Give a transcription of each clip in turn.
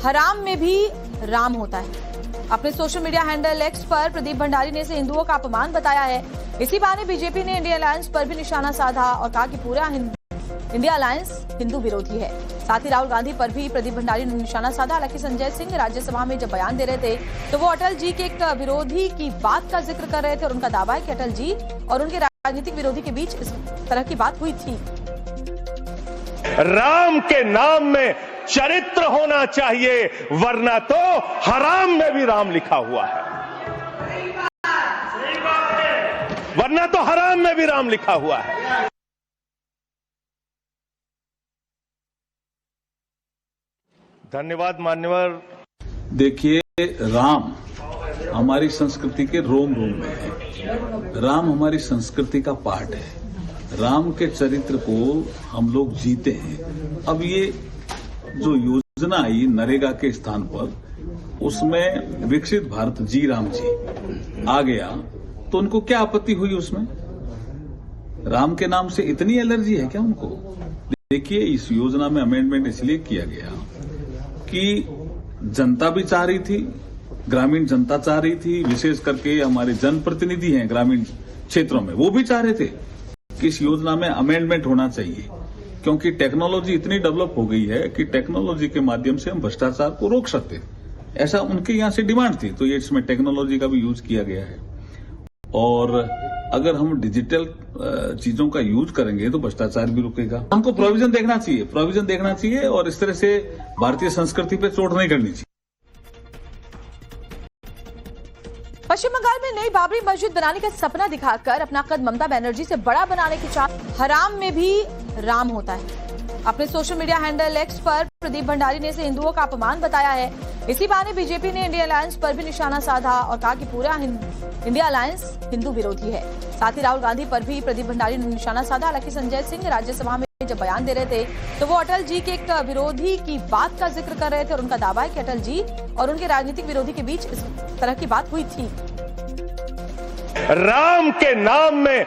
हराम में भी राम होता है। अपने सोशल मीडिया हैंडल एक्स पर प्रदीप भंडारी ने इसे हिंदुओं का अपमान बताया है। इसी बहाने बीजेपी ने इंडिया अलायंस पर भी निशाना साधा और कहा कि पूरा इंडिया अलायंस हिंदू विरोधी है। साथ ही राहुल गांधी पर भी प्रदीप भंडारी ने निशाना साधा। हालांकि संजय सिंह राज्यसभा में जब बयान दे रहे थे तो वो अटल जी के एक विरोधी की बात का जिक्र कर रहे थे और उनका दावा है कि अटल जी और उनके राजनीतिक विरोधी के बीच इस तरह की बात हुई थी। राम के नाम में चरित्र होना चाहिए, वरना तो हराम में भी राम लिखा हुआ है। वरना तो हराम में भी राम लिखा हुआ है। धन्यवाद मान्यवर। देखिए, राम हमारी संस्कृति के रोम रोम में है। राम हमारी संस्कृति का पार्ट है। राम के चरित्र को हम लोग जीते हैं। अब ये जो योजना आई नरेगा के स्थान पर, उसमें विकसित भारत जी राम जी आ गया, तो उनको क्या आपत्ति हुई उसमें? राम के नाम से इतनी एलर्जी है क्या उनको? देखिए, इस योजना में अमेंडमेंट इसलिए किया गया कि जनता भी चाह रही थी, ग्रामीण जनता चाह रही थी, विशेष करके हमारे जनप्रतिनिधि हैं ग्रामीण क्षेत्रों में, वो भी चाह रहे थे कि इस योजना में अमेंडमेंट होना चाहिए, क्योंकि टेक्नोलॉजी इतनी डेवलप हो गई है कि टेक्नोलॉजी के माध्यम से हम भ्रष्टाचार को रोक सकते हैं। ऐसा उनके यहां से डिमांड थी, तो ये इसमें टेक्नोलॉजी का भी यूज किया गया है। और अगर हम डिजिटल चीजों का यूज करेंगे तो भ्रष्टाचार भी रुकेगा। हमको प्रोविजन देखना चाहिए और इस तरह से भारतीय संस्कृति पे चोट नहीं करनी चाहिए। पश्चिम बंगाल में नई बाबरी मस्जिद बनाने का सपना दिखाकर अपना कद ममता बनर्जी से बड़ा बनाने की चाह। हराम में भी राम होता है। अपने सोशल मीडिया हैंडल एक्स पर प्रदीप भंडारी ने इसे हिंदुओं का अपमान बताया है। इसी बहाने बीजेपी ने इंडिया अलायंस पर भी निशाना साधा और कहा कि पूरा इंडिया अलायंस हिंदू विरोधी है। साथ ही राहुल गांधी पर भी प्रदीप भंडारी ने निशाना साधा। हालांकि संजय सिंह राज्यसभा में जब बयान दे रहे थे तो वो अटल जी के एक विरोधी की बात का जिक्र कर रहे थे और उनका दावा है कि अटल जी और उनके राजनीतिक विरोधी के बीच इस तरह की बात हुई थी। राम के नाम में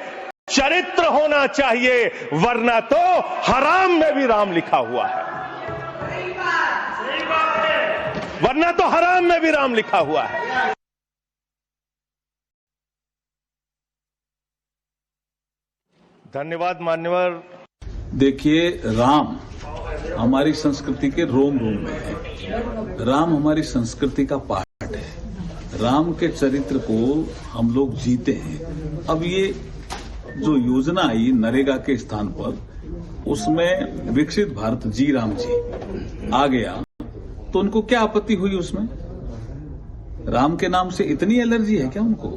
चरित्र होना चाहिए, वरना तो हराम में भी राम लिखा हुआ है। वरना तो हराम में भी राम लिखा हुआ है। धन्यवाद मान्यवर। देखिए, राम हमारी संस्कृति के रोम रोम में है। राम हमारी संस्कृति का पार्ट है। राम के चरित्र को हम लोग जीते हैं। अब ये जो योजना आई नरेगा के स्थान पर, उसमें विकसित भारत जी राम जी आ गया, तो उनको क्या आपत्ति हुई उसमें? राम के नाम से इतनी एलर्जी है क्या उनको?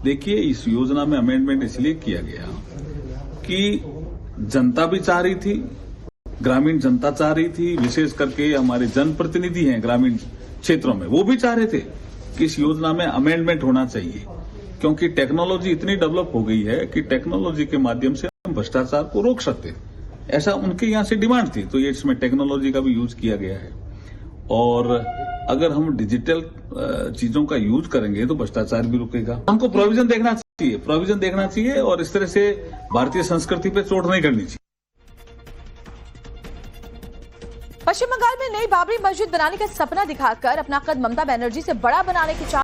देखिए, इस योजना में अमेंडमेंट इसलिए किया गया कि जनता भी चाह रही थी, ग्रामीण जनता चाह रही थी, विशेष करके हमारे जनप्रतिनिधि हैं ग्रामीण क्षेत्रों में, वो भी चाह रहे थे कि इस योजना में अमेंडमेंट होना चाहिए, क्योंकि टेक्नोलॉजी इतनी डेवलप हो गई है कि टेक्नोलॉजी के माध्यम से हम भ्रष्टाचार को रोक सकते हैं। ऐसा उनके यहां से डिमांड थी, तो ये इसमें टेक्नोलॉजी का भी यूज किया गया है। और अगर हम डिजिटल चीजों का यूज करेंगे तो भ्रष्टाचार भी रुकेगा। हमको प्रोविजन देखना चाहिए और इस तरह से भारतीय संस्कृति पे चोट नहीं करनी चाहिए। पश्चिम बंगाल में नई बाबरी मस्जिद बनाने का सपना दिखाकर अपना कद ममता बनर्जी से बड़ा बनाने की चाह।